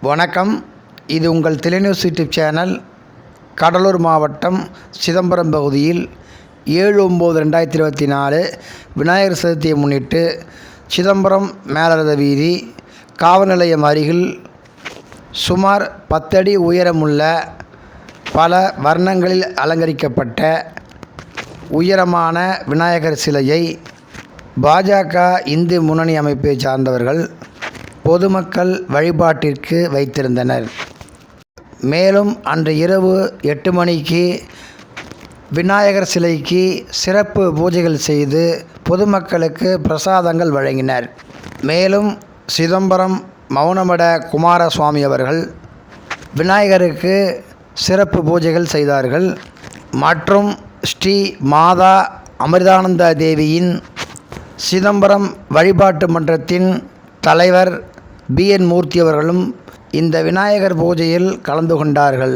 வணக்கம். இது உங்கள் திலைநியூஸ் யூடியூப் சேனல். கடலூர் மாவட்டம் சிதம்பரம் பகுதியில் 7/9/2024 விநாயகர் சதுர்த்தியை முன்னிட்டு சிதம்பரம் மேலரத வீதி காவல் நிலையம் அருகில் சுமார் 10 அடி உயரமுள்ள பல வர்ணங்களில் அலங்கரிக்கப்பட்ட உயரமான விநாயகர் சிலையை பாஜக இந்து முன்னணி அமைப்பை சார்ந்தவர்கள் பொதுமக்கள் வழிபாட்டிற்கு வைத்திருந்தனர். மேலும் அன்று இரவு 8 மணிக்கு விநாயகர் சிலைக்கு சிறப்பு பூஜைகள் செய்து பொதுமக்களுக்கு பிரசாதங்கள் வழங்கினர். மேலும் சிதம்பரம் மௌனமட குமாரசுவாமி அவர்கள் விநாயகருக்கு சிறப்பு பூஜைகள் செய்தார்கள். மற்றும் ஸ்ரீ மாதா அமிர்தானந்த தேவியின் சிதம்பரம் வழிபாட்டு மன்றத்தின் தலைவர் BN மூர்த்தி அவர்களும் இந்த விநாயகர் பூஜையில் கலந்து கொண்டார்கள்.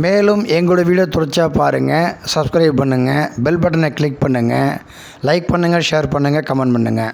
மேலும் எங்களுடைய வீடியோ தொடர்ச்சியாக பாருங்கள், சப்ஸ்கிரைப் பண்ணுங்கள், பெல் பட்டனை கிளிக் பண்ணுங்கள், லைக் பண்ணுங்கள், ஷேர் பண்ணுங்கள், கமெண்ட் பண்ணுங்கள்.